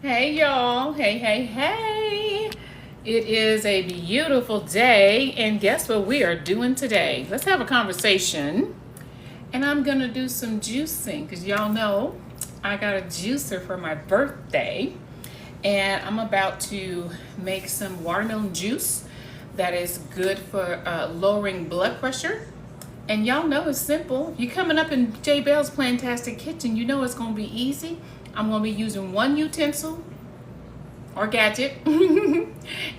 Hey y'all, hey. It is a beautiful day, and guess what we are doing today? Let's have a conversation. And I'm gonna do some juicing because y'all know I got a juicer for my birthday, and I'm about to make some watermelon juice that is good for lowering blood pressure. And y'all know it's simple. You're coming up in J Bell's Plantastic Kitchen, you know it's gonna be easy. I'm gonna be using one utensil or gadget,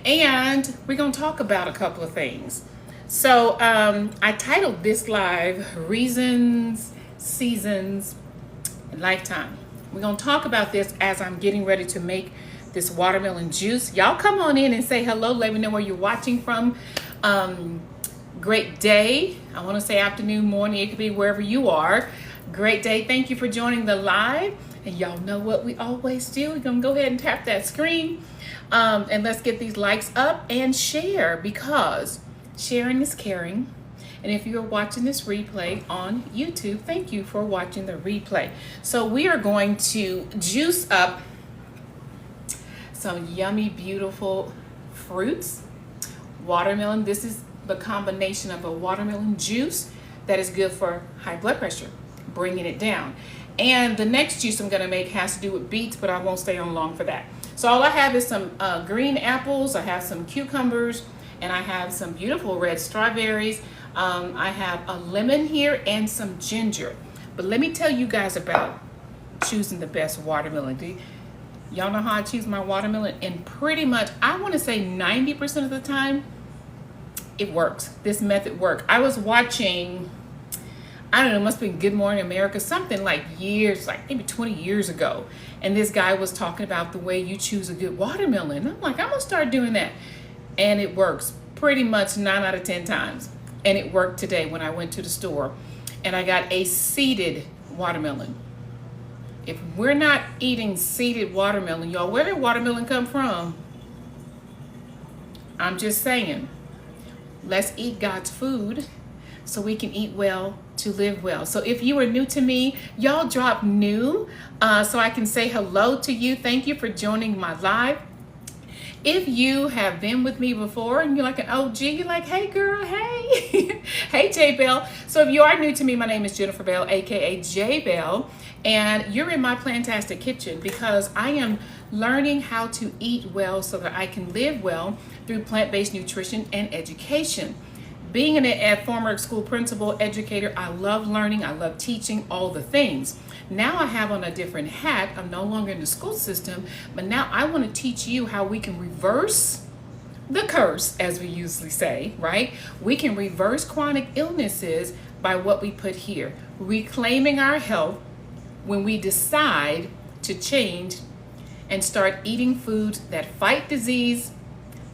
and we're gonna talk about a couple of things. So I titled this live Reasons, Seasons, and Lifetime. We're gonna talk about this as I'm getting ready to make this watermelon juice. Y'all come on in and say hello. Let me know where you're watching from. Great day. I want to say afternoon, morning. It could be wherever you are. Great day. Thank you for joining the live. And y'all know what we always do. We're going to go ahead and tap that screen. And let's get these likes up and share, because sharing is caring. And if you're watching this replay on YouTube, thank you for watching the replay. So we are going to juice up some yummy, beautiful fruits. Watermelon. This is the combination of a watermelon juice that is good for high blood pressure, bringing it down. And the next juice I'm gonna make has to do with beets, but I won't stay on long for that. So all I have is some green apples, I have some cucumbers, and I have some beautiful red strawberries. I have a lemon here and some ginger. But let me tell you guys about choosing the best watermelon. Y'all know how I choose my watermelon? And pretty much, I wanna say 90% of the time, it works. This method works. I was watching, I don't know, it must be Good Morning America, something like years, like maybe 20 years ago. And this guy was talking about the way you choose a good watermelon. I'm like, I'm gonna start doing that. And it works pretty much 9 out of 10 times. And it worked today when I went to the store and I got a seeded watermelon. If we're not eating seeded watermelon, y'all, where did watermelon come from? I'm just saying. Let's eat God's food so we can eat well to live well. So if you are new to me, y'all drop new so I can say hello to you. Thank you for joining my live. If you have been with me before and you're like an OG, you're like, hey girl, hey. Hey J Bell. So if you are new to me, my name is Jennifer Bell, aka J Bell, and you're in my Plantastic Kitchen because I am learning how to eat well so that I can live well through plant-based nutrition and education. Being a former school principal, educator, I love learning, I love teaching, all the things. Now I have on a different hat. I'm no longer in the school system, but now I want to teach you how we can reverse the curse, as we usually say, right? We can reverse chronic illnesses by what we put here, reclaiming our health when we decide to change and start eating foods that fight disease,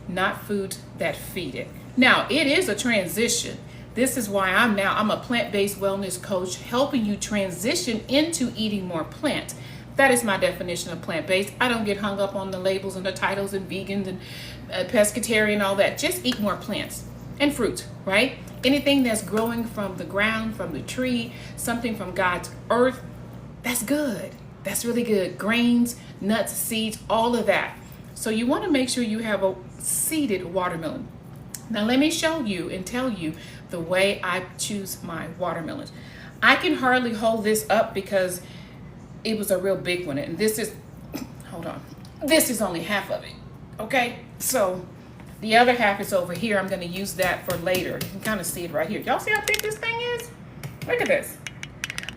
not foods that feed it. Now, it is a transition. This is why I'm a plant-based wellness coach helping you transition into eating more plant. That is my definition of plant-based. I don't get hung up on the labels and the titles and vegans and pescatarian and all that. Just eat more plants and fruit, right? Anything that's growing from the ground, from the tree, something from God's earth, that's good. That's really good. Grains, nuts, seeds, all of that. So you want to make sure you have a seeded watermelon. Now let me show you and tell you the way I choose my watermelons. I can hardly hold this up because it was a real big one. And this is, hold on, this is only half of it, okay? So the other half is over here. I'm gonna use that for later. You can kind of see it right here. Y'all see how big this thing is? Look at this.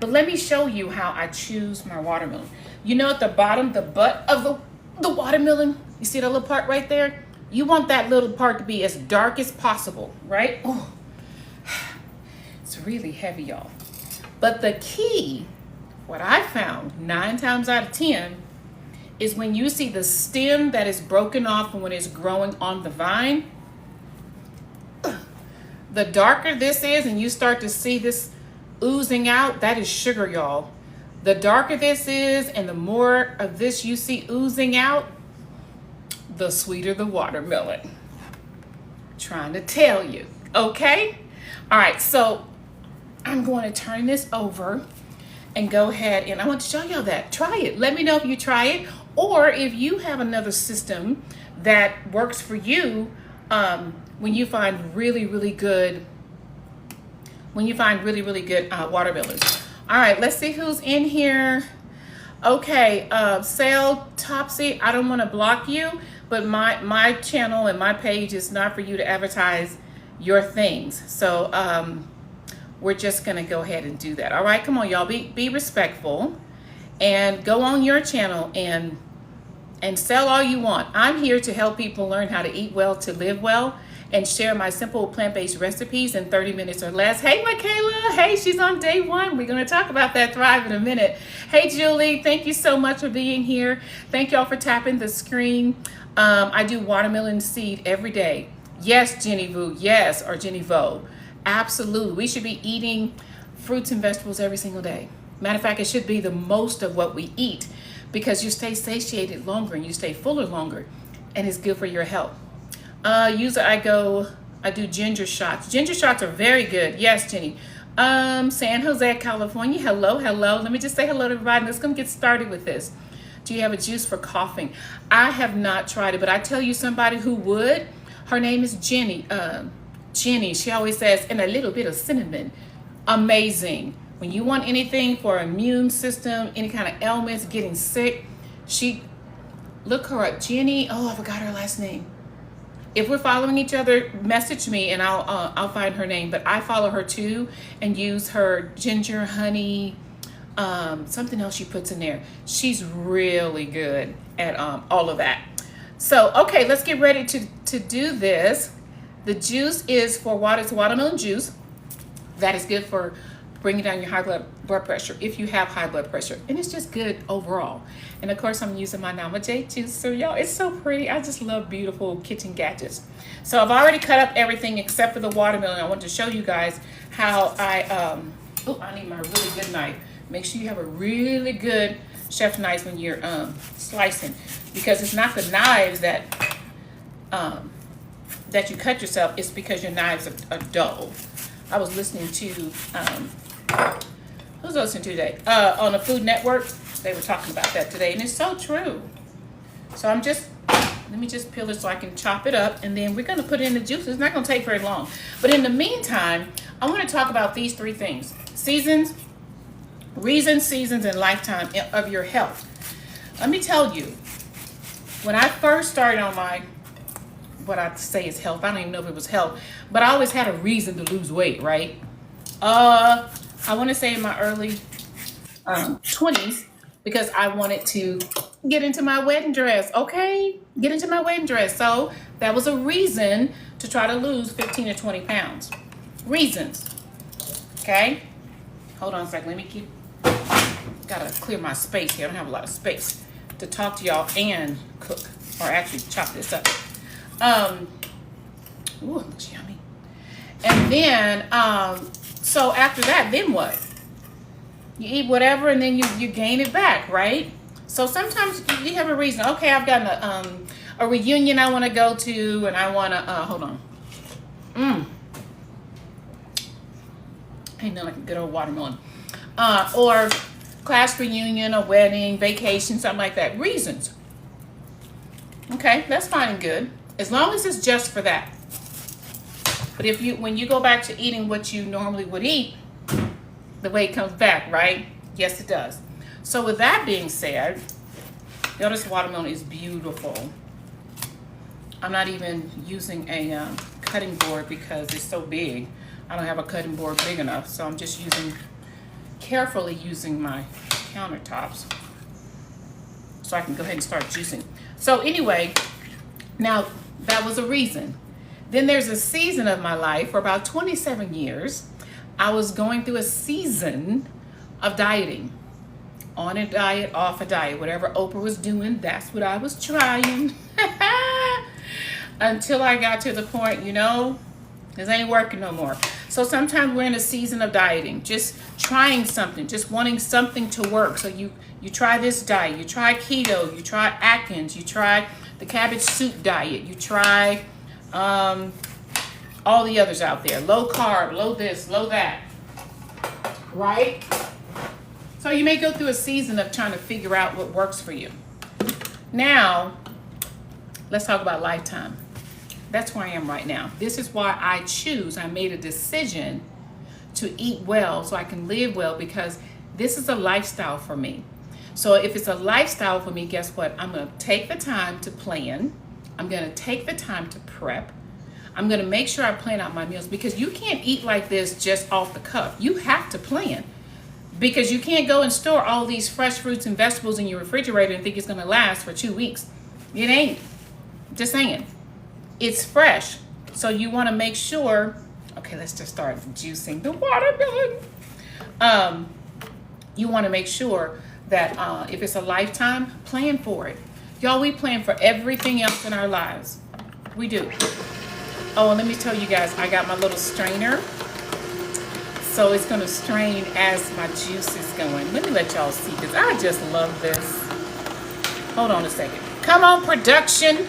But let me show you how I choose my watermelon. You know at the bottom, the butt of the watermelon, you see that little part right there? You want that little part to be as dark as possible, right? Oh, it's really heavy, y'all. But the key, what I found 9 times out of 10, is when you see the stem that is broken off and when it's growing on the vine, the darker this is and you start to see this oozing out, that is sugar, y'all. The darker this is and the more of this you see oozing out, the sweeter the watermelon. Trying to tell you, okay? All right, so I'm going to turn this over and go ahead and I want to show y'all that. Try it. Let me know if you try it Or if you have another system that works for you, when you find really, really good, watermelons. All right, let's see who's in here. Okay, Sale Topsy, I don't want to block you, but my channel and my page is not for you to advertise your things. So we're just gonna go ahead and do that. All right, come on, y'all, be respectful and go on your channel and sell all you want. I'm here to help people learn how to eat well, to live well, and share my simple plant-based recipes in 30 minutes or less. Hey, Michaela. Hey, she's on day one. We're going to talk about that Thrive in a minute. Hey, Julie. Thank you so much for being here. Thank y'all for tapping the screen. I do watermelon seed every day. Yes, Jenny Vu. Yes, or Jenny Vo. Absolutely. We should be eating fruits and vegetables every single day. Matter of fact, it should be the most of what we eat, because you stay satiated longer and you stay fuller longer, and it's good for your health. I do ginger shots. Ginger shots are very good. Yes, Jenny. San Jose, California. Hello. Let me just say hello to everybody. Let's go get started with this. Do you have a juice for coughing? I have not tried it, but I tell you somebody who would. Her name is Jenny. Jenny, she always says, and a little bit of cinnamon. Amazing. When you want anything for immune system, any kind of ailments, getting sick, look her up. Jenny, oh, I forgot her last name. If we're following each other, message me and I'll find her name. But I follow her too and use her ginger, honey, something else she puts in there. She's really good at all of that. So, okay, let's get ready to do this. The juice is for water. It's watermelon juice. That is good for bringing down your high blood pressure if you have high blood pressure. And it's just good overall. And of course, I'm using my Namaste juicer, y'all. It's so pretty. I just love beautiful kitchen gadgets. So I've already cut up everything except for the watermelon. I want to show you guys how I need my really good knife. Make sure you have a really good chef knife when you're slicing, because it's not the knives that you cut yourself. It's because your knives are dull. I was listening to who's listening to today? On the Food Network, they were talking about that today, and it's so true. So let me just peel it so I can chop it up, and then we're going to put it in the juice. It's not going to take very long. But in the meantime, I want to talk about these three things: seasons, reasons, seasons, and lifetime of your health. Let me tell you, when I first started on what I say is health, I don't even know if it was health, but I always had a reason to lose weight, right? I want to say in my early 20s, because I wanted to get into my wedding dress, okay? Get into my wedding dress. So that was a reason to try to lose 15 or 20 pounds. Reasons, okay? Hold on a second. Gotta clear my space here. I don't have a lot of space to talk to y'all and cook, or actually chop this up. Ooh, it looks yummy. And then, so after that, then what? You eat whatever, and then you gain it back, right? So sometimes you have a reason. Okay, I've got a reunion I want to go to, and I want to, hold on. Ain't nothing like a good old watermelon. Or class reunion, a wedding, vacation, something like that. Reasons. Okay, that's fine and good, as long as it's just for that. But when you go back to eating what you normally would eat, the weight comes back, right? Yes, it does. So with that being said, this watermelon is beautiful. I'm not even using a cutting board because it's so big. I don't have a cutting board big enough, so I'm just carefully using my countertops so I can go ahead and start juicing. So anyway, now that was a reason. Then there's a season of my life. For about 27 years, I was going through a season of dieting. On a diet, off a diet. Whatever Oprah was doing, that's what I was trying. Until I got to the point, this ain't working no more. So sometimes we're in a season of dieting, just trying something, just wanting something to work. So you try this diet, you try keto, you try Atkins, you try the cabbage soup diet, you try all the others out there, low carb, low this, low that, right? So you may go through a season of trying to figure out what works for you. Now, let's talk about lifetime. That's where I am right now. This is why I made a decision to eat well so I can live well, because this is a lifestyle for me. So if it's a lifestyle for me, guess what? I'm going to take the time to plan. I'm going to take the time to prep. I'm going to make sure I plan out my meals, because you can't eat like this just off the cuff. You have to plan, because you can't go and store all these fresh fruits and vegetables in your refrigerator and think it's going to last for 2 weeks. It ain't. Just saying. It's fresh. So you want to make sure, okay, let's just start juicing the watermelon. You want to make sure that if it's a lifetime, plan for it. Y'all, we plan for everything else in our lives. We do. Oh, and let me tell you guys, I got my little strainer. So it's going to strain as my juice is going. Let me let y'all see, because I just love this. Hold on a second. Come on, production.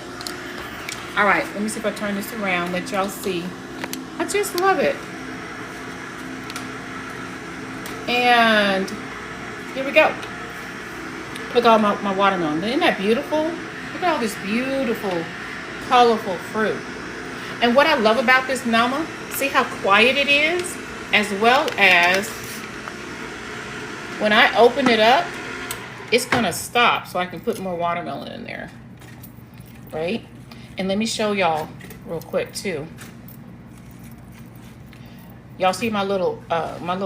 All right, let me see if I turn this around, let y'all see. I just love it. And here we go. Look at all my watermelon. Isn't that beautiful? Look at all this beautiful, colorful fruit. And what I love about this Nama, see how quiet it is? As well as when I open it up, it's gonna stop so I can put more watermelon in there, right? And let me show y'all real quick too. Y'all see my little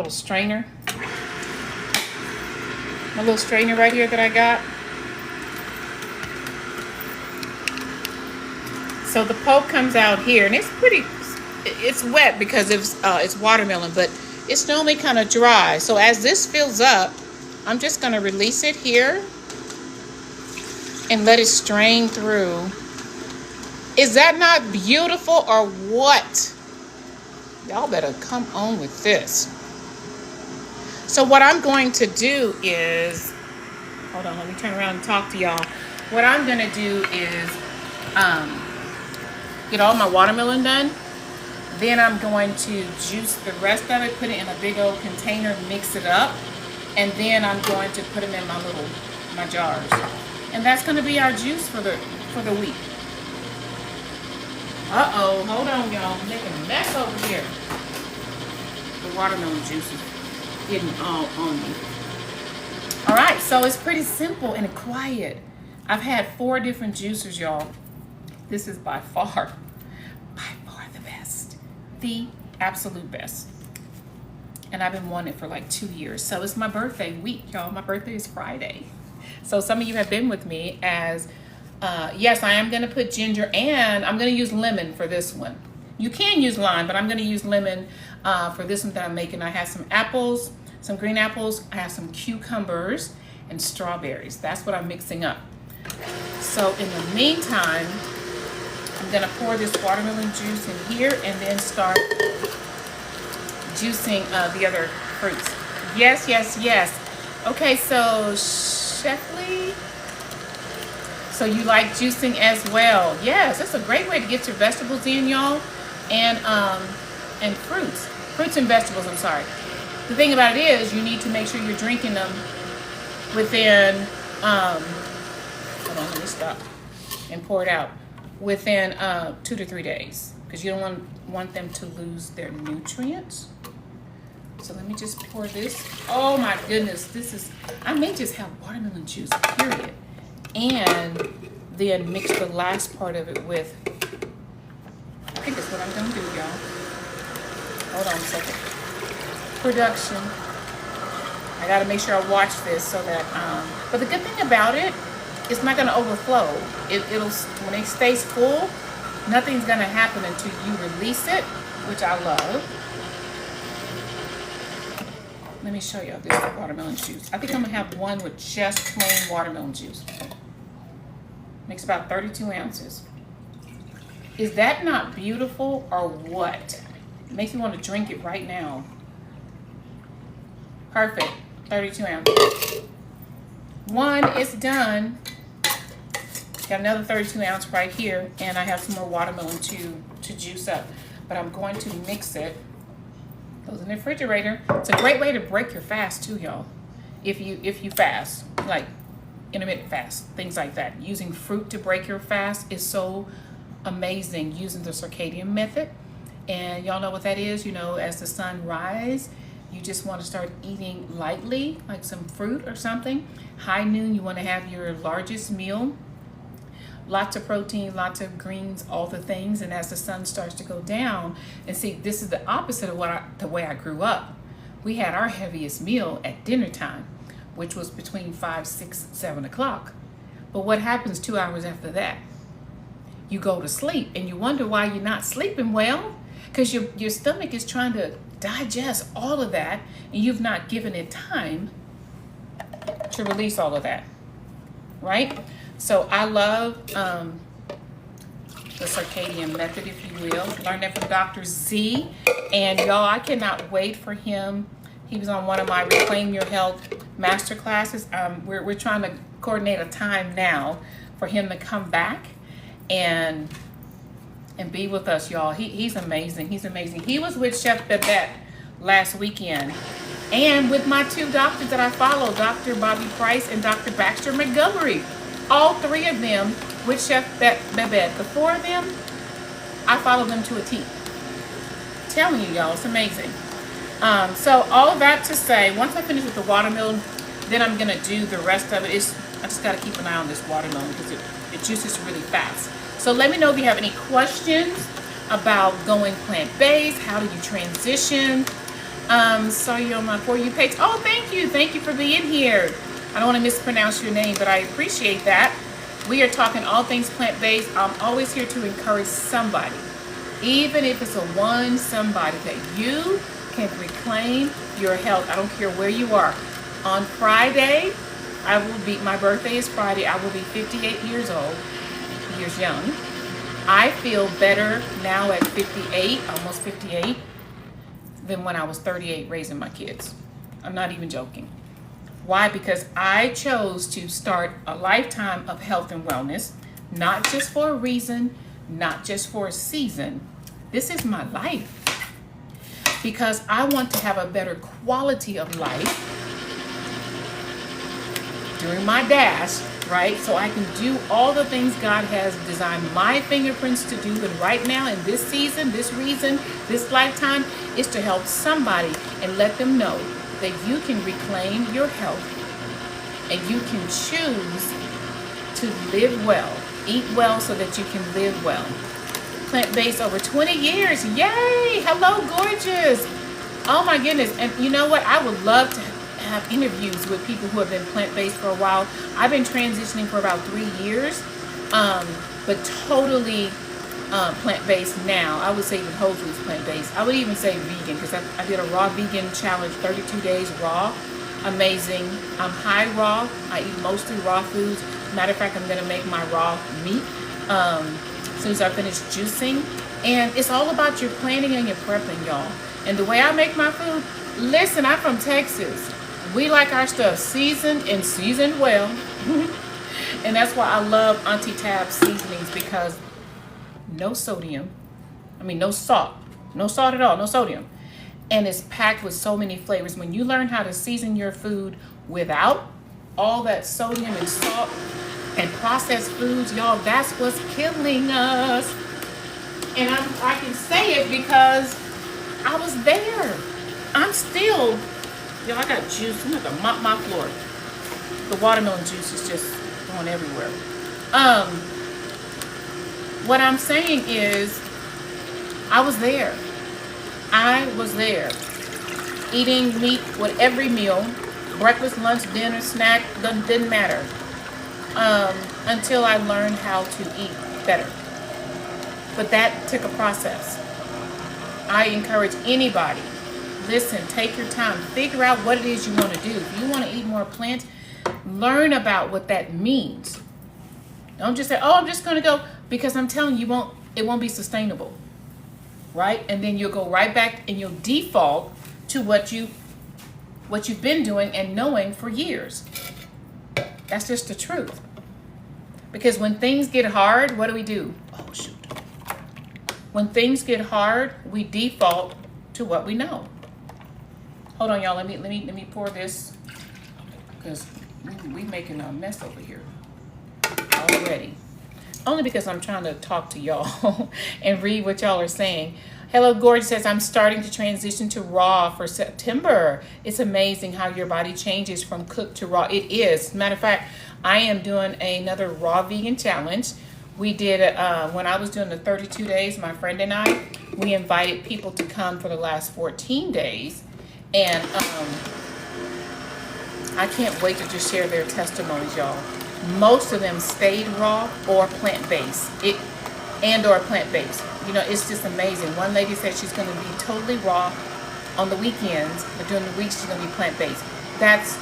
strainer? My little strainer right here that I got. So the pulp comes out here, and it's wet because it's watermelon, but it's normally kind of dry. So as this fills up, I'm just gonna release it here and let it strain through. Is that not beautiful or what? Y'all better come on with this. So what I'm going to do is, hold on, let me turn around and talk to y'all. What I'm gonna do is get all my watermelon done. Then I'm going to juice the rest of it, put it in a big old container, mix it up, and then I'm going to put them in my jars. And that's gonna be our juice for the week. Uh-oh, hold on, y'all. I'm making a mess over here. The watermelon juice is getting all on me. All right, so it's pretty simple and quiet. I've had 4 different juicers, y'all. This is by far the best. The absolute best. And I've been wanting it for like 2 years. So it's my birthday week, y'all. My birthday is Friday. So some of you have been with me as yes, I am going to put ginger, and I'm going to use lemon for this one. You can use lime, but I'm going to use lemon for this one that I'm making. I have some apples, some green apples. I have some cucumbers and strawberries. That's what I'm mixing up. So in the meantime, I'm going to pour this watermelon juice in here and then start juicing the other fruits. Yes, yes, yes. Okay, so Chefly, so you like juicing as well? Yes, that's a great way to get your vegetables in, y'all, and fruits and vegetables. I'm sorry. The thing about it is, you need to make sure you're drinking them within. Hold on, let me stop and pour it out within 2 to 3 days, because you don't want them to lose their nutrients. So let me just pour this. Oh my goodness, I may just have watermelon juice, period. And then mix the last part of it with, I think that's what I'm gonna do, y'all. Hold on a second. Production. I gotta make sure I watch this so that, but the good thing about it, it's not gonna overflow. It'll, when it stays full, nothing's gonna happen until you release it, which I love. Let me show you this watermelon juice. I think I'm gonna have one with just plain watermelon juice. Makes about 32 ounces. Is that not beautiful or what? It makes me want to drink it right now. Perfect, 32 ounces. One is done. Got another 32 ounce right here, and I have some more watermelon to juice up. But I'm going to mix it. Goes in the refrigerator. It's a great way to break your fast too, y'all. If you fast, like intermittent fast, things like that. Using fruit to break your fast is so amazing, using the circadian method. And y'all know what that is. You know, as the sun rises, you just want to start eating lightly, like some fruit or something. High noon, you want to have your largest meal. Lots of protein, lots of greens, all the things. And as the sun starts to go down, and see, this is the opposite of the way I grew up. We had our heaviest meal at dinner time, which was between 5, 6, 7 o'clock. But what happens 2 hours after that? You go to sleep, and you wonder why you're not sleeping well, because your stomach is trying to digest all of that, and you've not given it time to release all of that, right? So I love the circadian method, if you will. Learned that from Dr. Z. And y'all, I cannot wait for him. He was on one of my Reclaim Your Health master classes. We're trying to coordinate a time now for him to come back and be with us, y'all. He's amazing. He's amazing. He was with Chef Babette last weekend, and with my 2 doctors that I follow, Dr. Bobby Price and Dr. Baxter Montgomery. All 3 of them with Chef Babette. The 4 of them, I follow them to a T. Telling you, y'all, it's amazing. So all that to say, once I finish with the watermelon, then I'm gonna do the rest of it. I just gotta keep an eye on this watermelon because it juices really fast. So let me know if you have any questions about going plant-based. How do you transition? Saw you on my For You page. Oh, thank you. Thank you for being here. I don't want to mispronounce your name, but I appreciate that. We are talking all things plant-based. I'm always here to encourage somebody, even if it's somebody that you can reclaim your health. I don't care where you are. On Friday, my birthday is Friday. I will be 58 years old, years young. I feel better now at 58, almost 58, than when I was 38 raising my kids. I'm not even joking. Why? Because I chose to start a lifetime of health and wellness, not just for a reason, not just for a season. This is my life. Because I want to have a better quality of life during my dash, right? So I can do all the things God has designed my fingerprints to do. And right now, in this season, this reason, this lifetime, is to help somebody and let them know that you can reclaim your health and you can choose to live well, eat well so that you can live well. Plant-based over 20 years. Yay! Hello, gorgeous. Oh my goodness. And you know what? I would love to have interviews with people who have been plant-based for a while. I've been transitioning for about 3 years, but totally plant-based now. I would say even whole foods plant-based. I would even say vegan because I did a raw vegan challenge, 32 days raw. Amazing. I'm high raw. I eat mostly raw foods. Matter of fact, I'm going to make my raw meat as soon as I finish juicing. And it's all about your planning and your prepping, y'all. And the way I make my food, listen, I'm from Texas. We like our stuff seasoned and seasoned well. And that's why I love Auntie Tab's seasonings, because no sodium. I mean, no salt. No salt at all. No sodium. And it's packed with so many flavors. When you learn how to season your food without all that sodium and salt and processed foods, y'all, that's what's killing us. And I can say it because I was there. I'm still, y'all, I got juice. I'm going to mop my floor. The watermelon juice is just going everywhere. What I'm saying is, I was there. I was there. Eating meat with every meal. Breakfast, lunch, dinner, snack, didn't matter. Until I learned how to eat better. But that took a process. I encourage anybody, listen, take your time. Figure out what it is you want to do. If you want to eat more plants, learn about what that means. Don't just say, oh, I'm just going to go, because I'm telling you, it won't be sustainable. Right? And then you'll go right back and you'll default to what you've been doing and knowing for years. That's just the truth. Because when things get hard, what do? Oh, shoot. When things get hard, we default to what we know. Hold on, y'all. Let me pour this, because We making a mess over here already. Only because I'm trying to talk to y'all and read what y'all are saying. Hello, Gorge says, I'm starting to transition to raw for September. It's amazing how your body changes from cooked to raw. It is. Matter of fact, I am doing another raw vegan challenge. We did it when I was doing the 32 days, my friend and I, we invited people to come for the last 14 days. And I can't wait to just share their testimonies, y'all. Most of them stayed raw or plant-based. Or plant-based. You know, it's just amazing. One lady said she's going to be totally raw on the weekends, but during the week she's going to be plant-based. That's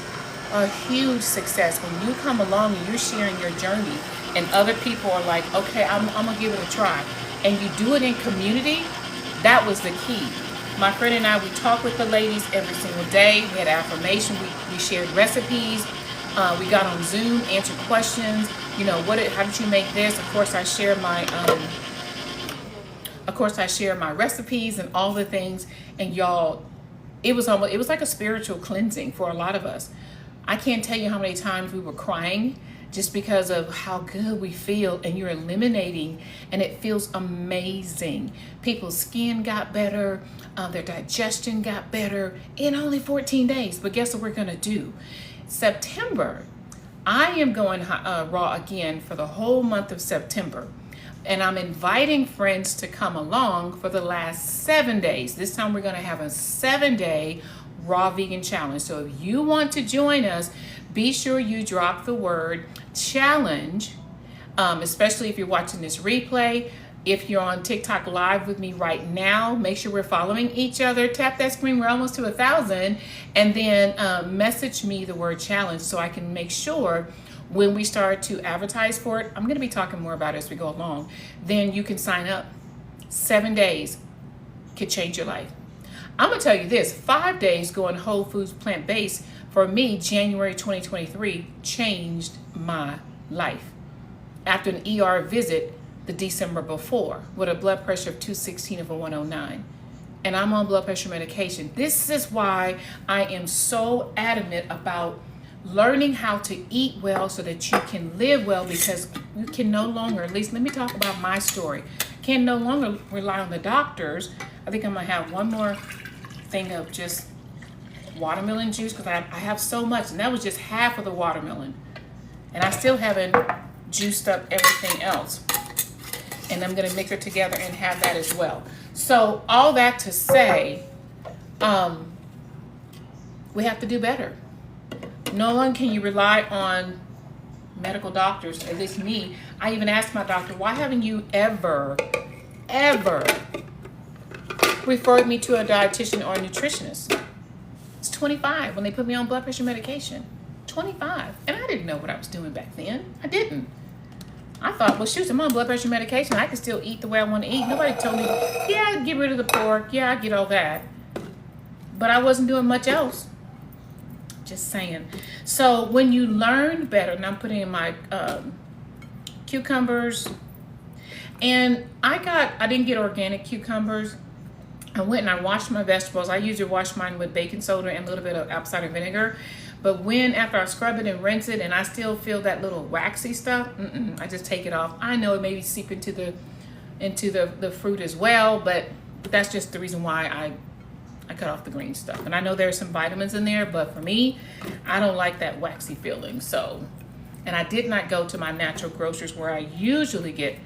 a huge success when you come along and you're sharing your journey and other people are like, okay, I'm going to give it a try. And you do it in community. That was the key. My friend and I, we talk with the ladies every single day. We had affirmation. We shared recipes. We got on Zoom, answered questions. You know, how did you make this? Of course, I share my recipes and all the things. And y'all, it was like a spiritual cleansing for a lot of us. I can't tell you how many times we were crying just because of how good we feel, and you're eliminating, and it feels amazing. People's skin got better, their digestion got better in only 14 days. But guess what we're gonna do? September, I am going raw again for the whole month of September. And I'm inviting friends to come along for the last 7 days. This time we're gonna have a 7-day raw vegan challenge. So if you want to join us, be sure you drop the word challenge, especially if you're watching this replay. If you're on TikTok live with me right now, make sure we're following each other. Tap that screen, we're almost to 1,000. And then message me the word challenge so I can make sure when we start to advertise for it, I'm going to be talking more about it as we go along, then you can sign up. 7 days could change your life. I'm going to tell you this, 5 days going whole foods plant-based for me, January 2023, changed my life. After an ER visit the December before with a blood pressure of 216/109. And I'm on blood pressure medication. This is why I am so adamant about learning how to eat well so that you can live well, because you can no longer, at least let me talk about my story, can no longer rely on the doctors. I think I'm gonna have one more thing of just watermelon juice because I have so much, and that was just half of the watermelon. And I still haven't juiced up everything else. And I'm gonna mix it together and have that as well. So all that to say, we have to do better. No longer can you rely on medical doctors, at least me. I even asked my doctor, why haven't you ever referred me to a dietitian or a nutritionist? It's 25 when they put me on blood pressure medication. 25. And I didn't know what I was doing back then. I didn't. I thought, well, shoot, I'm on blood pressure medication. I can still eat the way I want to eat. Nobody told me, yeah, get rid of the pork. Yeah, I get all that. But I wasn't doing much else. Just saying. So when you learn better, and I'm putting in my cucumbers, and I didn't get organic cucumbers. I went and I washed my vegetables. I usually wash mine with baking soda and a little bit of apple cider vinegar. But after I scrub it and rinse it, and I still feel that little waxy stuff, I just take it off. I know it may seep into the fruit as well, but that's just the reason why I cut off the green stuff. And I know there's some vitamins in there, but for me, I don't like that waxy feeling. So, and I did not go to my natural grocers where I usually get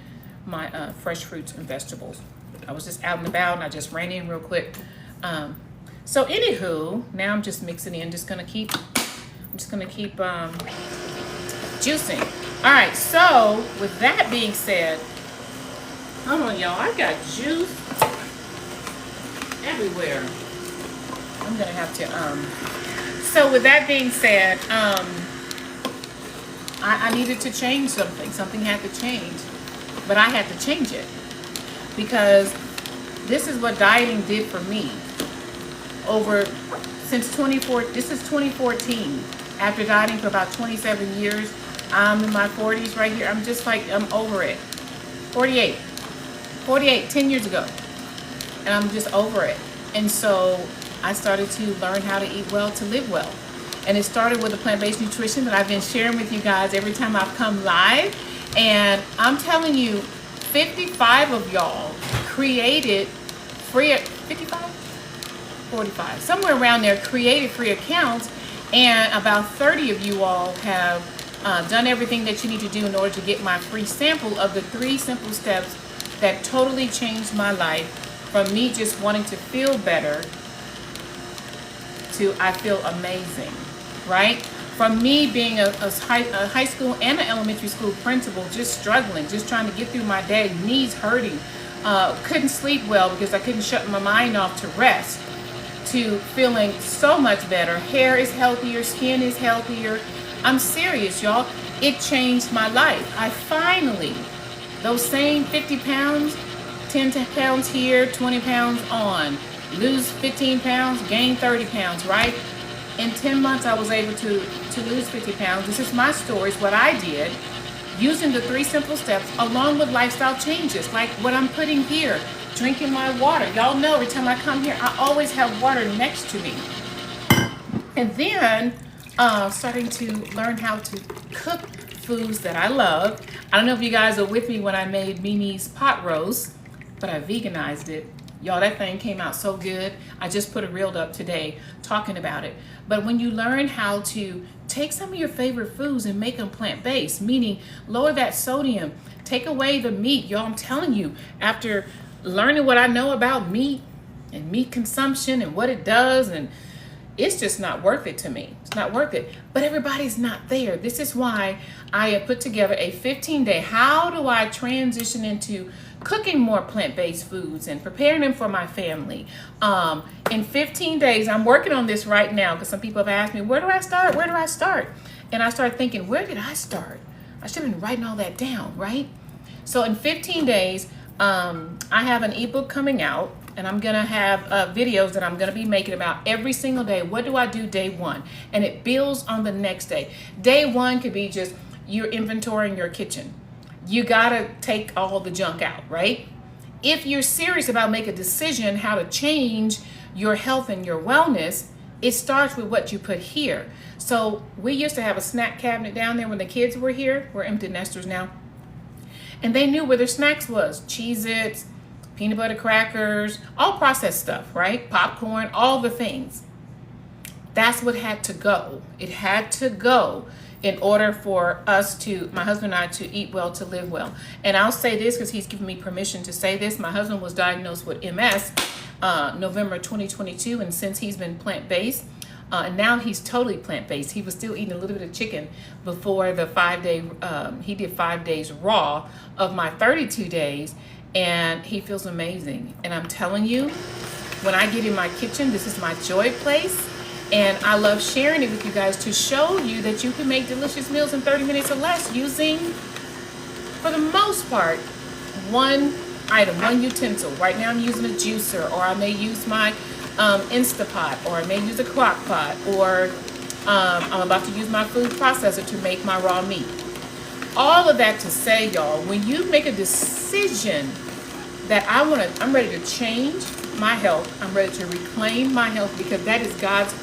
my fresh fruits and vegetables. I was just out and about, and I just ran in real quick. So anywho, now I'm just mixing in. I'm just gonna keep juicing. All right. So with that being said, hold on, y'all. I got juice everywhere. I'm gonna have to. So with that being said, I needed to change something. Something had to change, but I had to change it because this is what dieting did for me. Since 2014, this is 2014. After dieting for about 27 years, I'm in my 40s right here. I'm just like, I'm over it. 48, 10 years ago. And I'm just over it. And so I started to learn how to eat well, to live well. And it started with the plant-based nutrition that I've been sharing with you guys every time I've come live. And I'm telling you, 55 of y'all created free, 55? 45, somewhere around there, created free accounts. And about 30 of you all have done everything that you need to do in order to get my free sample of the 3 simple steps that totally changed my life, from me just wanting to feel better to I feel amazing, right? From me being a high school and an elementary school principal, just struggling, just trying to get through my day, knees hurting, couldn't sleep well because I couldn't shut my mind off to rest, to feeling so much better. Hair is healthier, skin is healthier. I'm serious, y'all. It changed my life. I finally, those same 50 pounds, 10 pounds here, 20 pounds on, lose 15 pounds, gain 30 pounds, right? In 10 months, I was able to lose 50 pounds. This is my story, it's what I did, using the 3 simple steps along with lifestyle changes, like what I'm putting here, drinking my water. Y'all know every time I come here, I always have water next to me. And then starting to learn how to cook foods that I love. I don't know if you guys are with me when I made Mimi's pot roast, but I veganized it. Y'all, that thing came out so good. I just put a reel up today talking about it. But when you learn how to take some of your favorite foods and make them plant-based, meaning lower that sodium, take away the meat. Y'all, I'm telling you, after learning what I know about meat and meat consumption and what it does, and it's just not worth it to me. It's not worth it. But everybody's not there. This is why I have put together a 15-day, how do I transition into cooking more plant-based foods and preparing them for my family. In 15 days, I'm working on this right now because some people have asked me, where do I start? Where do I start? And I started thinking, where did I start? I should have been writing all that down, right? So in 15 days, I have an ebook coming out, and I'm gonna have videos that I'm gonna be making about every single day. What do I do day 1? And it builds on the next day. Day 1 could be just you're inventorying your kitchen. You gotta take all the junk out, right? If you're serious about making a decision how to change your health and your wellness, it starts with what you put here. So we used to have a snack cabinet down there when the kids were here. We're empty nesters now. And they knew where their snacks was. Cheez-Its, peanut butter crackers, all processed stuff, right? Popcorn, all the things. That's what had to go. It had to go in order for us to, my husband and I, to eat well, to live well. And I'll say this because he's given me permission to say this. My husband was diagnosed with MS November 2022, and since he's been plant-based, and now he's totally plant-based. He was still eating a little bit of chicken before the 5-day, he did 5 days raw of my 32 days, and he feels amazing. And I'm telling you, when I get in my kitchen, this is my joy place. And I love sharing it with you guys to show you that you can make delicious meals in 30 minutes or less using, for the most part, one item, one utensil. Right now I'm using a juicer, or I may use my Instapot, or I may use a crock pot, or I'm about to use my food processor to make my raw meat. All of that to say, y'all, when you make a decision that I'm ready to change my health, I'm ready to reclaim my health, because that is God's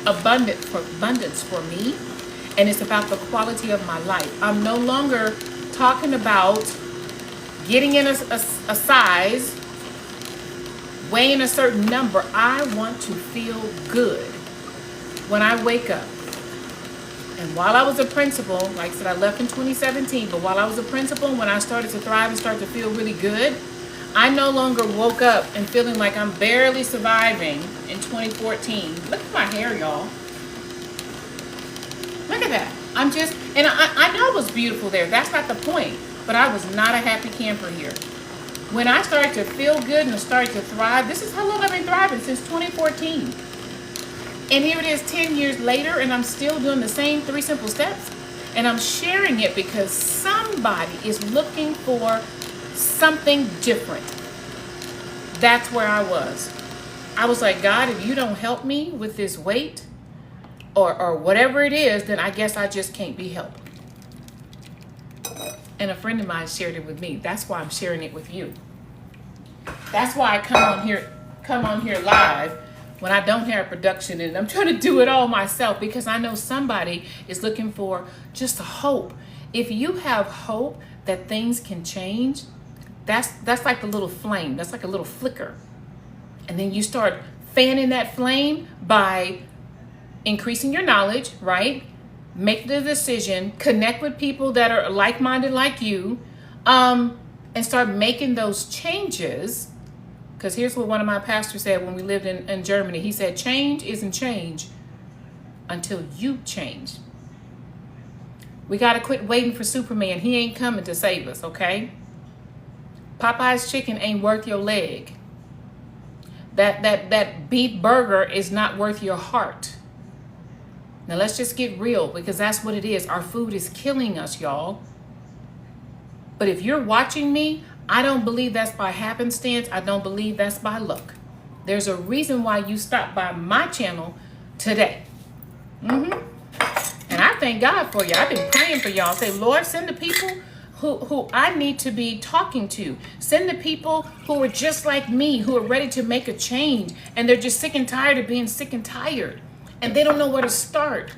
abundance for me, and it's about the quality of my life. I'm no longer talking about getting in a size, weighing a certain number. I want to feel good when I wake up. And while I was a principal, like I said, I left in 2017, but while I was a principal, when I started to thrive and start to feel really good, I no longer woke up and feeling like I'm barely surviving in 2014. Look at my hair, y'all. Look at that. And I know it was beautiful there. That's not the point. But I was not a happy camper here. When I started to feel good and started to thrive, this is how long I've been thriving, since 2014. And here it is 10 years later, and I'm still doing the same 3 simple steps. And I'm sharing it because somebody is looking for something different. That's where I was. I was like, God, if you don't help me with this weight or whatever it is, then I guess I just can't be helped. And a friend of mine shared it with me. That's why I'm sharing it with you. That's why I come on here live when I don't have production and I'm trying to do it all myself, because I know somebody is looking for just a hope. If you have hope that things can change, that's like the little flame. That's like a little flicker. And then you start fanning that flame by increasing your knowledge, right? Make the decision, connect with people that are like-minded like you, and start making those changes. Because here's what one of my pastors said when we lived in Germany. He said, change isn't change until you change. We got to quit waiting for Superman. He ain't coming to save us, okay? Popeye's chicken ain't worth your leg. That beef burger is not worth your heart. Now let's just get real, because that's what it is. Our food is killing us, y'all. But if you're watching me, I don't believe that's by happenstance. I don't believe that's by luck. There's a reason why you stopped by my channel today. And I thank God for you. I've been praying for y'all. Say, Lord, send the people who I need to be talking to. Send the people who are just like me, who are ready to make a change. And they're just sick and tired of being sick and tired. And they don't know where to start.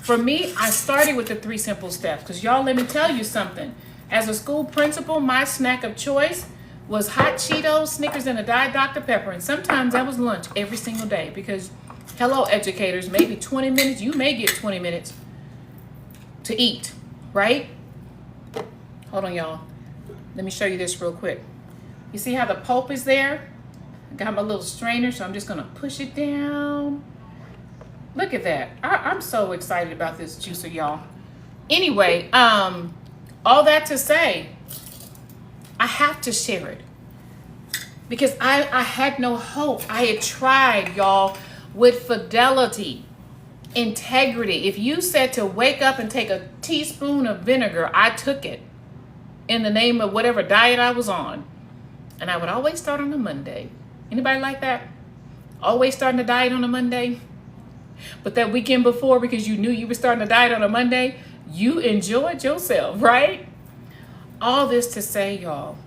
For me, I started with the 3 simple steps. Because y'all, let me tell you something. As a school principal, my snack of choice was hot Cheetos, Snickers, and a Diet Dr. Pepper. And sometimes that was lunch every single day. Because, hello, educators, maybe 20 minutes. You may get 20 minutes to eat, right? Hold on, y'all. Let me show you this real quick. You see how the pulp is there? I got my little strainer, so I'm just going to push it down. Look at that. I'm so excited about this juicer, y'all. Anyway, all that to say, I have to share it. Because I had no hope. I had tried, y'all, with fidelity, integrity. If you said to wake up and take a teaspoon of vinegar, I took it in the name of whatever diet I was on. And I would always start on a Monday. Anybody like that? Always starting a diet on a Monday? But that weekend before, because you knew you were starting a diet on a Monday, you enjoyed yourself, right? All this to say, y'all,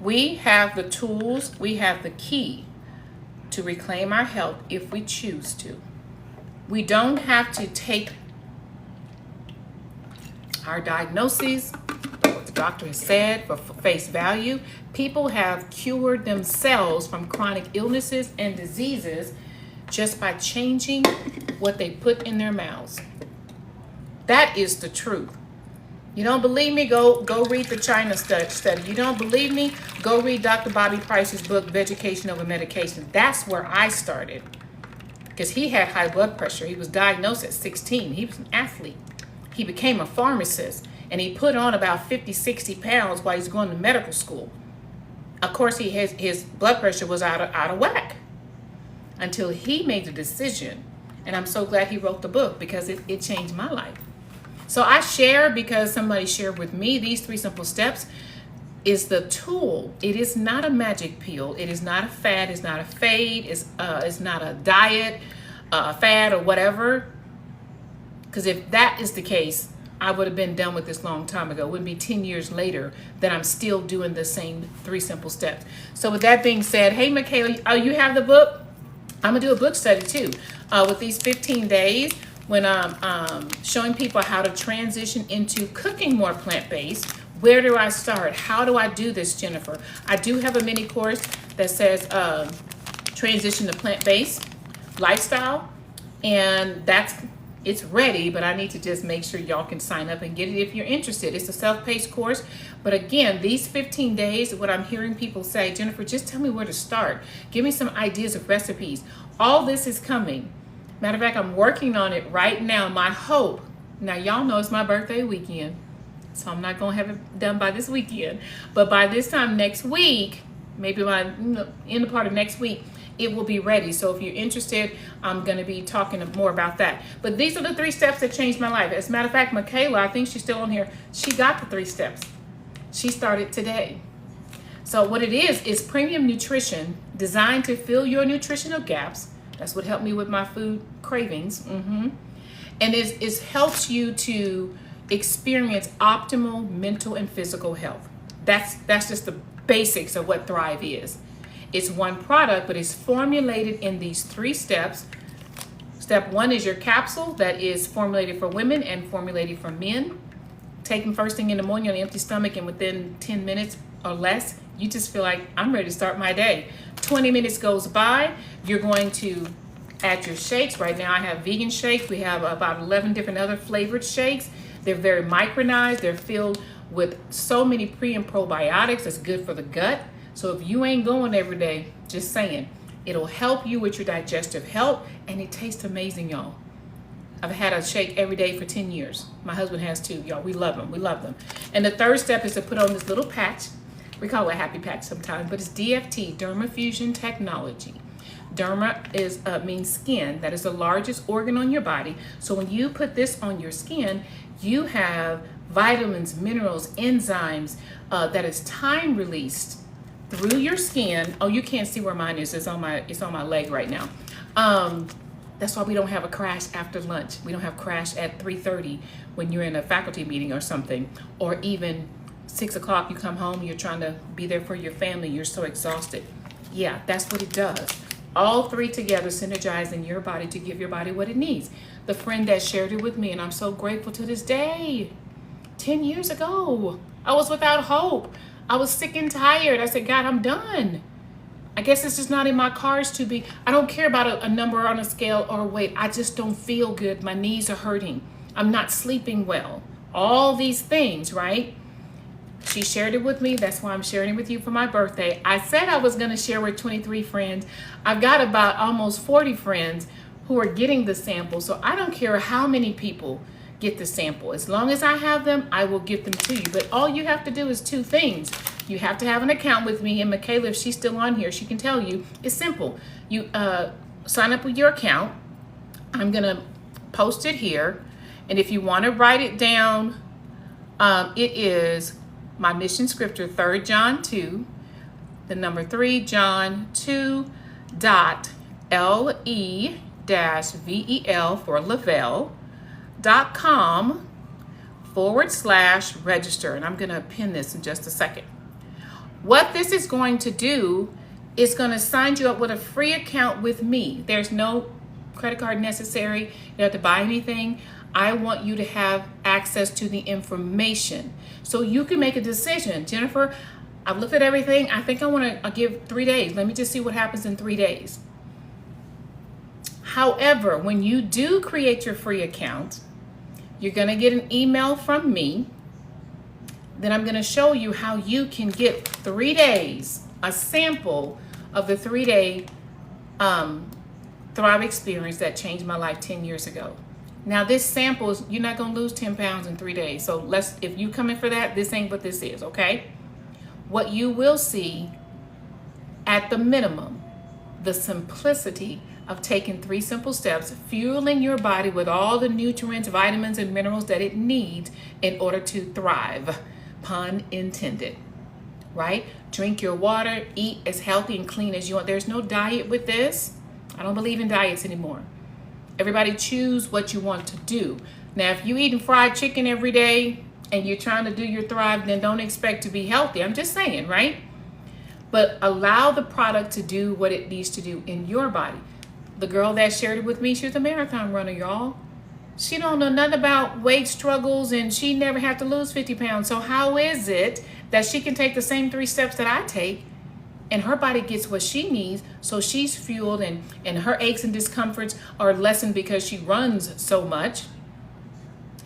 we have the tools, we have the key to reclaim our health if we choose to. We don't have to take our diagnoses, what the doctor has said, for face value. People have cured themselves from chronic illnesses and diseases just by changing what they put in their mouths. That is the truth. You don't believe me? Go read the China study. You don't believe me? Go read Dr. Bobby Price's book, Vegetation Over Medication. That's where I started. Because he had high blood pressure. He was diagnosed at 16. He was an athlete. He became a pharmacist. And he put on about 50, 60 pounds while he's going to medical school. Of course, his blood pressure was out of whack. Until he made the decision. And I'm so glad he wrote the book, because it changed my life. So I share because somebody shared with me. These 3 simple steps is the tool. It is not a magic pill. It is not a fad. It's not a fade. It's not a diet, fad, or whatever. Because if that is the case, I would have been done with this long time ago. It wouldn't be 10 years later that I'm still doing the same 3 simple steps. So with that being said, hey, Michaela, you have the book? I'm going to do a book study too with these 15 days when I'm showing people how to transition into cooking more plant-based. Where do I start? How do I do this, Jennifer? I do have a mini course that says transition to plant-based lifestyle, and it's ready, but I need to just make sure y'all can sign up and get it if you're interested. It's a self-paced course. But again, these 15 days, what I'm hearing people say, Jennifer, just tell me where to start. Give me some ideas of recipes. All this is coming. Matter of fact, I'm working on it right now. My hope, now y'all know it's my birthday weekend, so I'm not going to have it done by this weekend. But by this time next week, maybe by in the part of next week, it will be ready. So if you're interested, I'm going to be talking more about that. But these are the 3 steps that changed my life. As a matter of fact, Michaela, I think she's still on here. She got the 3 steps. She started today. So what it is premium nutrition designed to fill your nutritional gaps. That's what helped me with my food cravings. And it helps you to experience optimal mental and physical health. That's just the basics of what Thrive is. It's one product, but it's formulated in these 3 steps. Step 1 is your capsule that is formulated for women and formulated for men. Take them first thing in the morning on an empty stomach, and within 10 minutes or less, you just feel like, I'm ready to start my day. 20 minutes goes by, you're going to add your shakes. Right now I have vegan shakes. We have about 11 different other flavored shakes. They're very micronized. They're filled with so many pre and probiotics that's good for the gut. So if you ain't going every day, just saying, it'll help you with your digestive health, and it tastes amazing, y'all. I've had a shake every day for 10 years. My husband has too, y'all. We love them. We love them. And the third step is to put on this little patch. We call it a happy patch sometimes, but it's DFT, Derma Fusion Technology. Derma means skin. That is the largest organ on your body. So when you put this on your skin, you have vitamins, minerals, enzymes that is time released through your skin. Oh, you can't see where mine is. It's on my leg right now. That's why we don't have a crash after lunch. We don't have crash at 3:30 when you're in a faculty meeting or something, or even 6 o'clock you come home, you're trying to be there for your family, you're so exhausted. Yeah, that's what it does. All 3 together synergize in your body to give your body what it needs. The friend that shared it with me, and I'm so grateful to this day. 10 years ago, I was without hope. I was sick and tired. I said, God, I'm done. I guess it's just not in my cards to be. I don't care about a number on a scale or weight. I just don't feel good. My knees are hurting. I'm not sleeping well. All these things, right? She shared it with me. That's why I'm sharing it with you for my birthday. I said I was going to share with 23 friends. I've got about almost 40 friends who are getting the sample. So I don't care how many people get the sample. As long as I have them, I will give them to you. But all you have to do is 2 things. You have to have an account with me, and Michaela, if she's still on here, she can tell you. It's simple. You sign up with your account. I'm gonna post it here, and if you want to write it down, it is my mission scripture, 3 John 2, the number 3 John 2 dot LE-VEL for Lavelle.com/register, and I'm gonna pin this in just a second. What this is going to do is going to sign you up with a free account with me. There's no credit card necessary. You don't have to buy anything. I want you to have access to the information so you can make a decision. Jennifer, I've looked at everything. I think I want to give 3 days. Let me just see what happens in 3 days. However, when you do create your free account, you're going to get an email from me. Then I'm going to show you how you can get 3 days, a sample of the 3-day Thrive experience that changed my life 10 years ago. Now this sample is, you're not going to lose 10 pounds in 3 days. So if you come in for that, this ain't what this is, okay? What you will see at the minimum, the simplicity of taking 3 simple steps, fueling your body with all the nutrients, vitamins, and minerals that it needs in order to thrive. Pun intended, right? Drink your water, eat as healthy and clean as you want. There's no diet with this. I don't believe in diets anymore. Everybody choose what you want to do. Now, if you're eating fried chicken every day and you're trying to do your Thrive, then don't expect to be healthy. I'm just saying, right? But allow the product to do what it needs to do in your body. The girl that shared it with me, she was a marathon runner, y'all. She don't know nothing about weight struggles, and she never had to lose 50 pounds. So how is it that she can take the same 3 steps that I take and her body gets what she needs, so she's fueled and her aches and discomforts are lessened because she runs so much.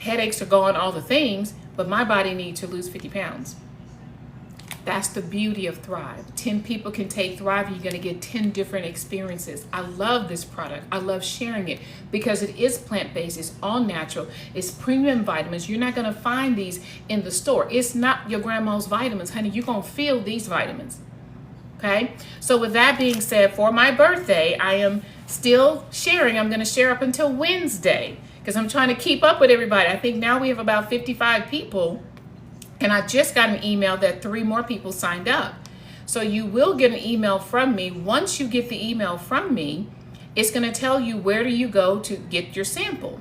Headaches are gone, all the things, but my body needs to lose 50 pounds. That's the beauty of Thrive. 10 people can take Thrive, and you're going to get 10 different experiences. I love this product. I love sharing it because it is plant-based. It's all natural. It's premium vitamins. You're not going to find these in the store. It's not your grandma's vitamins, honey. You're going to feel these vitamins. Okay? So with that being said, for my birthday, I am still sharing. I'm going to share up until Wednesday because I'm trying to keep up with everybody. I think now we have about 55 people. And I just got an email that 3 more people signed up. So you will get an email from me. Once you get the email from me, it's going to tell you where do you go to get your sample.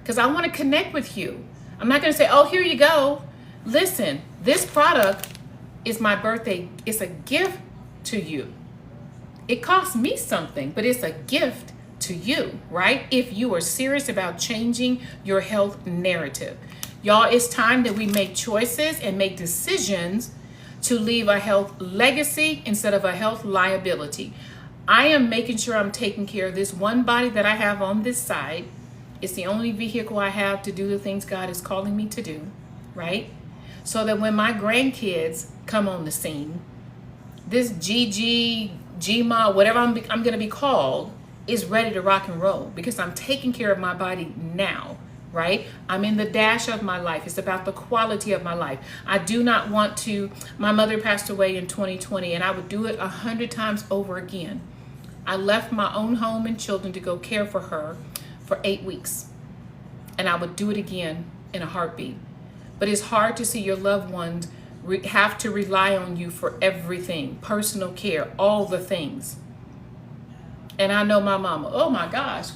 Because I want to connect with you. I'm not going to say, oh, here you go. Listen, this product is my birthday. It's a gift to you. It costs me something, but it's a gift to you, right? If you are serious about changing your health narrative. Y'all, it's time that we make choices and make decisions to leave a health legacy instead of a health liability. I am making sure I'm taking care of this one body that I have on this side. It's the only vehicle I have to do the things God is calling me to do, right? So that when my grandkids come on the scene, this Gma, whatever I'm going to be called, is ready to rock and roll because I'm taking care of my body now, right? I'm in the dash of my life. It's about the quality of my life. I do not want to, my mother passed away in 2020 and I would do it 100 times over again. I left my own home and children to go care for her for 8 weeks. And I would do it again in a heartbeat. But it's hard to see your loved ones have to rely on you for everything, personal care, all the things. And I know my mama, oh my gosh.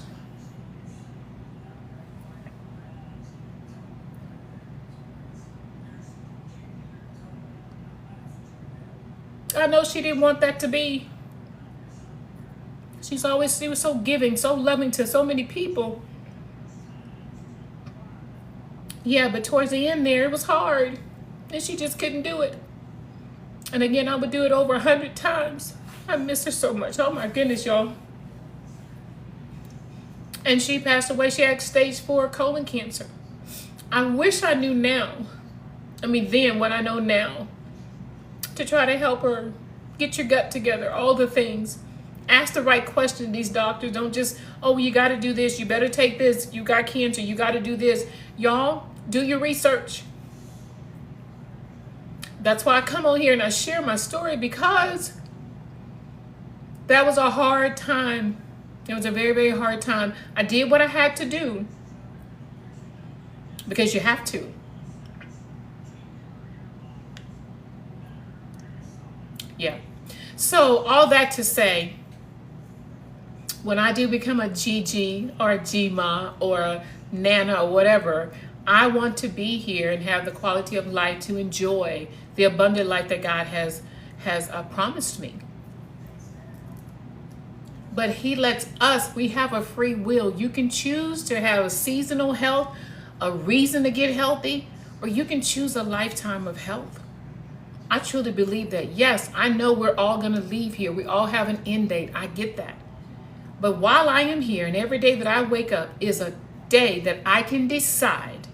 I know she didn't want that to be. She was so giving, so loving to so many people. Yeah, but towards the end there, it was hard. And she just couldn't do it. And again, I would do it over 100 times. I miss her so much. Oh my goodness, y'all. And she passed away. She had stage 4 colon cancer. I wish I knew now. Then what I know now. To try to help her get your gut together, all the things. Ask the right question. These doctors don't just, oh, you got to do this. You better take this. You got cancer. You got to do this. Y'all, do your research. That's why I come on here and I share my story, because that was a hard time. It was a very, very hard time. I did what I had to do because you have to. Yeah. So all that to say, when I do become a GG or a GMA or a Nana or whatever, I want to be here and have the quality of life to enjoy the abundant life that God has promised me. But he lets us, we have a free will. You can choose to have a seasonal health, a reason to get healthy, or you can choose a lifetime of health. I truly believe that. Yes, I know we're all going to leave here. We all have an end date. I get that. But while I am here and every day that I wake up is a day that I can decide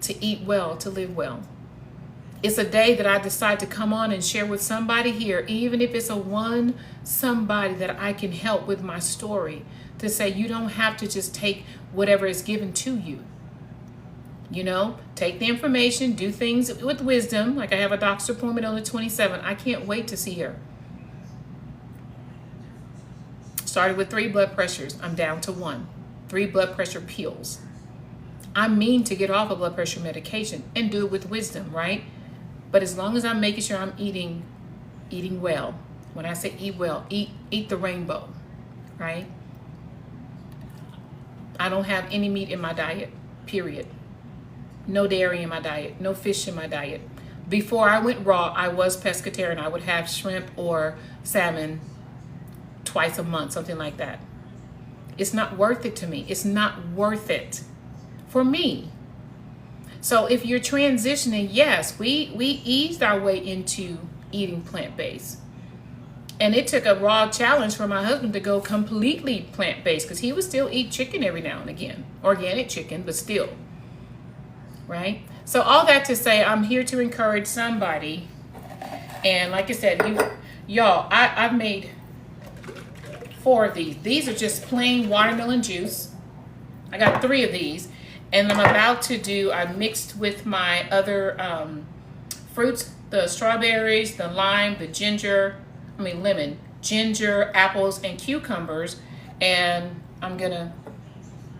to eat well, to live well. It's a day that I decide to come on and share with somebody here, even if it's somebody that I can help with my story, to say you don't have to just take whatever is given to you. Take the information, do things with wisdom. Like I have a doctor's appointment on the 27th. I can't wait to see her. Started with 3 blood pressures. I'm down to 1. 3 blood pressure pills. I mean to get off of blood pressure medication and do it with wisdom, right? But as long as I'm making sure I'm eating well. When I say eat well, eat the rainbow, right? I don't have any meat in my diet, period. No dairy in my diet, no fish in my diet. Before I went raw, I was pescatarian. I would have shrimp or salmon twice a month, something like that. It's not worth it to me. It's not worth it for me. So if you're transitioning, yes, we eased our way into eating plant-based. And it took a raw challenge for my husband to go completely plant-based, because he would still eat chicken every now and again. Organic chicken, but still. Right? So all that to say, I'm here to encourage somebody. And like I said, y'all, I've made 4 of these. These are just plain watermelon juice. I got 3 of these. And I'm about to do, I mixed with my other fruits, the strawberries, the lime, the lemon, ginger, apples, and cucumbers. And I'm going to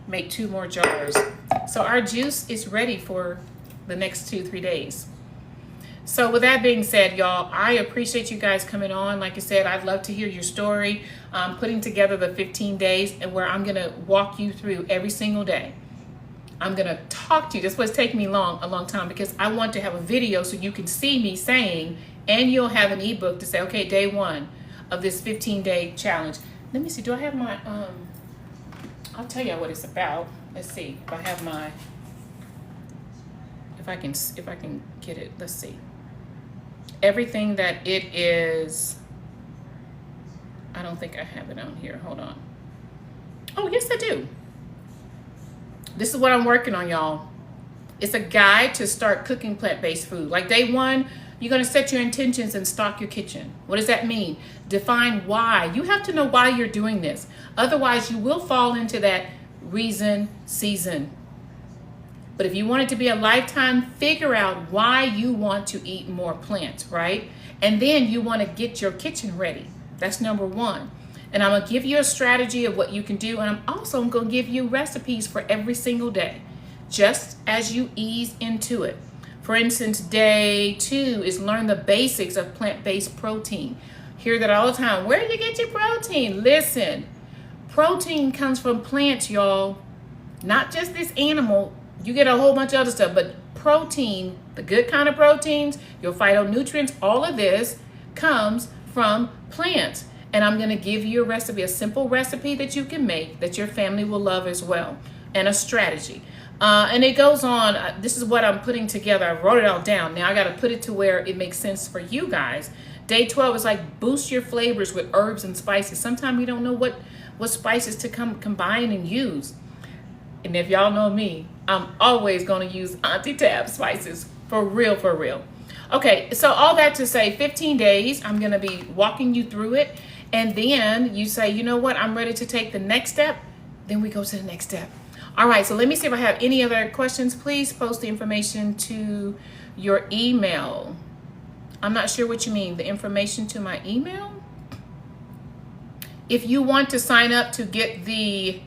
make 2 more jars. So our juice is ready for the next 2-3 days. So with that being said, y'all, I appreciate you guys coming on. Like I said, I'd love to hear your story. I'm putting together the 15 days and where I'm going to walk you through every single day. I'm going to talk to you. That's what's taking me a long time, because I want to have a video so you can see me saying, and you'll have an ebook to say, okay, day 1, of this 15-day challenge. Let me see, do I have my, I'll tell you what it's about. Let's see if I have my, if I can get it. Let's see. Everything that it is, I don't think I have it on here. Hold on. Oh, yes, I do. This is what I'm working on, y'all. It's a guide to start cooking plant-based food. Like day one, you're going to set your intentions and stock your kitchen. What does that mean? Define why. You have to know why you're doing this. Otherwise, you will fall into that reason season. But if you want it to be a lifetime, figure out why you want to eat more plants, right? And then you want to get your kitchen ready. That's number one. And I'm going to give you a strategy of what you can do. And I'm also going to give you recipes for every single day, just as you ease into it. For instance, day 2 is learn the basics of plant-based protein. Hear that all the time. Where do you get your protein? Listen, protein comes from plants, y'all. Not just this animal. You get a whole bunch of other stuff, but protein, the good kind of proteins, your phytonutrients, all of this comes from plants. And I'm going to give you a recipe, a simple recipe that you can make that your family will love as well, and a strategy. And it goes on. This is what I'm putting together. I wrote it all down. Now I got to put it to where it makes sense for you guys. Day 12 is like boost your flavors with herbs and spices. Sometimes we don't know what spices to combine and use. And if y'all know me, I'm always going to use Auntie Tab spices. For real, for real. Okay, so all that to say, 15 days, I'm going to be walking you through it. And then you say, you know what, I'm ready to take the next step. Then we go to the next step. All right, so let me see if I have any other questions. Please post the information to your email. I'm not sure what you mean, the information to my email. If you want to sign up to get the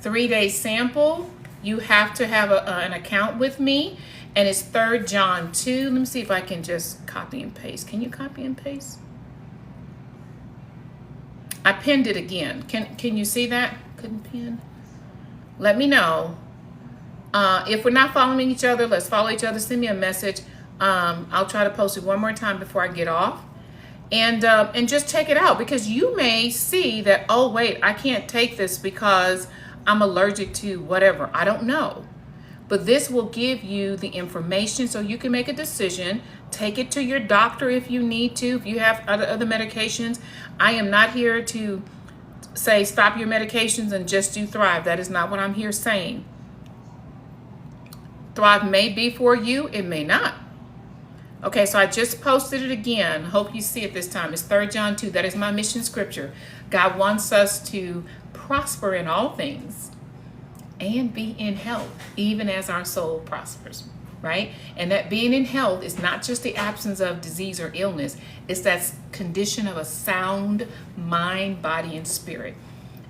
3-day sample, you have to have an account with me, and it's 3 John 2. Let me see if I can just copy and paste. Can you copy and paste? I pinned it again. Can you see that? Couldn't pin. Let me know. If we're not following each other, let's follow each other. Send me a message. I'll try to post it one more time before I get off. And just check it out, because you may see that, oh, wait, I can't take this because I'm allergic to whatever. I don't know. But this will give you the information so you can make a decision. Take it to your doctor if you need to, if you have other medications. I am not here to say stop your medications and just do Thrive. That is not what I'm here saying. Thrive may be for you, it may not. Okay, so I just posted it again. Hope you see it this time. It's 3 John 2. That is my mission scripture. God wants us to prosper in all things and be in health, even as our soul prospers, right? And that being in health is not just the absence of disease or illness. It's that condition of a sound mind, body, and spirit.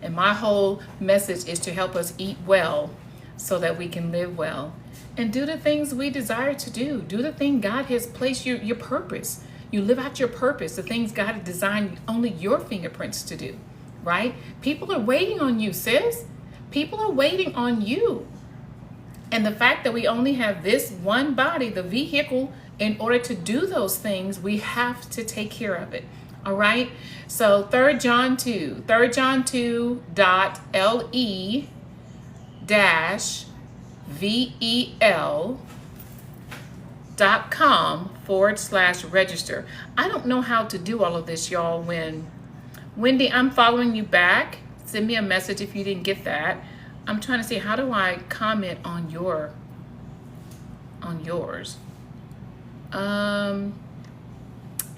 And my whole message is to help us eat well so that we can live well and do the things we desire to do. Do the thing God has placed your purpose. You live out your purpose, the things God has designed only your fingerprints to do, right? People are waiting on you, sis. People are waiting on you. And the fact that we only have this one body, the vehicle, in order to do those things, we have to take care of it. All right? So 3 John 2, 3 John 2.le-vel.com/register. I don't know how to do all of this, y'all. When Wendy, I'm following you back. Send me a message if you didn't get that. I'm trying to see, how do I comment on yours? I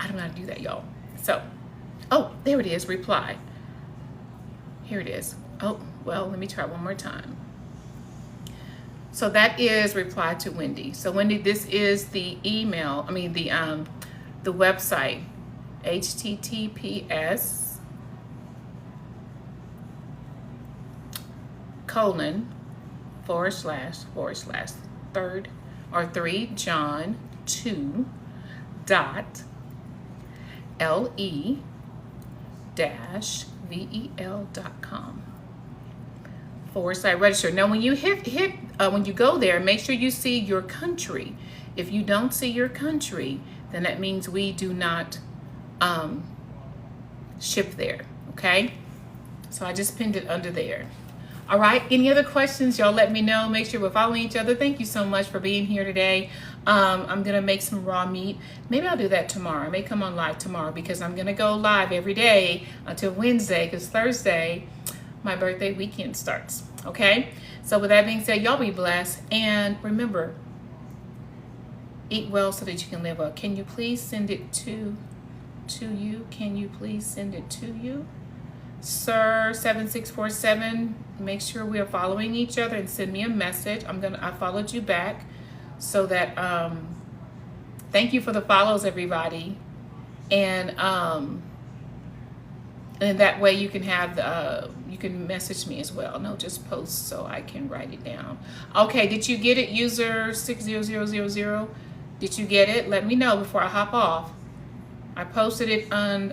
don't know how to do that, y'all. So, oh, there it is, reply. Here it is. Oh, well, let me try one more time. So that is reply to Wendy. So Wendy, this is the email, the website, https://3 John 2.le-vel.com/register. Now, when you when you go there, make sure you see your country. If you don't see your country, then that means we do not ship there. Okay, so I just pinned it under there. All right, any other questions? Y'all let me know. Make sure we're following each other. Thank you so much for being here today. I'm gonna make some raw meat. Maybe I'll do that tomorrow. I may come on live tomorrow because I'm gonna go live every day until Wednesday, because Thursday my birthday weekend starts. Okay, so with that being said, y'all be blessed, and remember, eat well so that you can live well. Can you please send it to you? Can you please send it to you? Sir 7647, make sure we are following each other and send me a message. I followed you back, so that thank you for the follows, everybody. And that way you can have you can message me as well. No, just post so I can write it down. Okay, did you get it, user 60000? Did you get it? Let me know before I hop off. I posted it on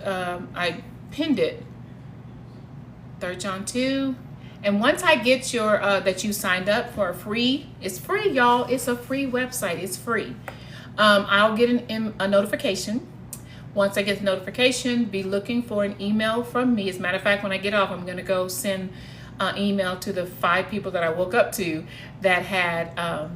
I pinned it, 3 John 2. And once I get your that you signed up for a free, it's free, y'all. It's a free website. It's free. I'll get a notification. Once I get the notification, be looking for an email from me. As a matter of fact, when I get off, I'm going to go send an email to the 5 people that I woke up to that had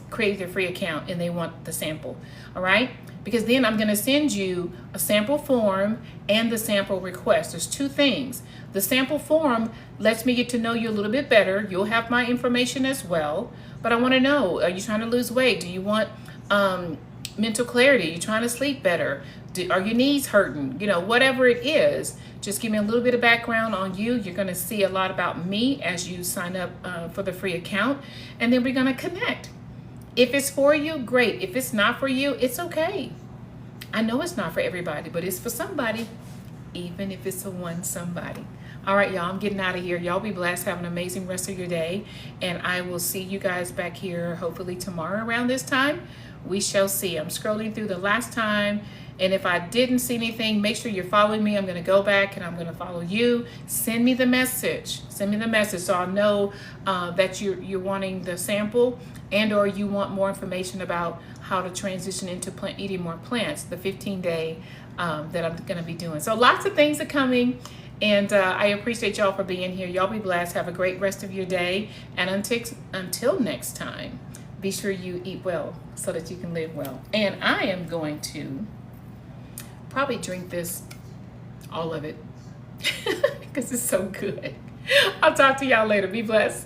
created their free account and they want the sample. All right? Because then I'm going to send you a sample form and the sample request. There's 2 things. The sample form lets me get to know you a little bit better. You'll have my information as well. But I want to know, are you trying to lose weight? Do you want mental clarity? Are you trying to sleep better? Are your knees hurting? You know, whatever it is, just give me a little bit of background on you. You're going to see a lot about me as you sign up for the free account. And then we're going to connect. If it's for you, great. If it's not for you, it's okay. I know it's not for everybody, but it's for somebody, even if it's a one somebody. All right, y'all, I'm getting out of here. Y'all be blessed. Have an amazing rest of your day. And I will see you guys back here hopefully tomorrow around this time. We shall see. I'm scrolling through the last time. And if I didn't see anything, make sure you're following me. I'm going to go back and I'm going to follow you. Send me the message. Send me the message so I'll know that you're wanting the sample, and or you want more information about how to transition into eating more plants, the 15-day that I'm going to be doing. So lots of things are coming. And I appreciate y'all for being here. Y'all be blessed. Have a great rest of your day. And until next time, be sure you eat well so that you can live well. And I am going to probably drink this, all of it, because it's so good. I'll talk to y'all later. Be blessed.